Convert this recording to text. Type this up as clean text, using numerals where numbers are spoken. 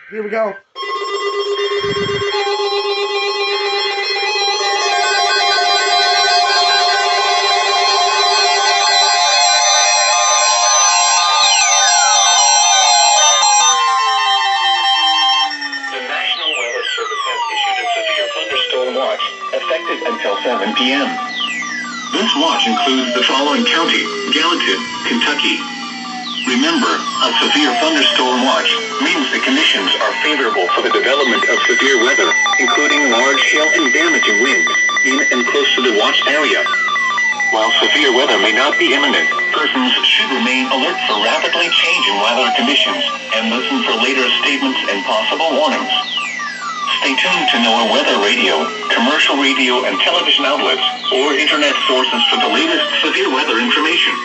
Here we go. Thunderstorm watch, effective until 7 p.m. This watch includes the following county: Gallatin, Kentucky. Remember, a severe thunderstorm watch means the conditions are favorable for the development of severe weather, including large hail and damaging winds, in and close to the watched area. While severe weather may not be imminent, persons should remain alert for rapidly changing weather conditions and listen for later statements and possible warnings. Stay tuned to NOAA weather radio, commercial radio and television outlets, or internet sources for the latest severe weather information.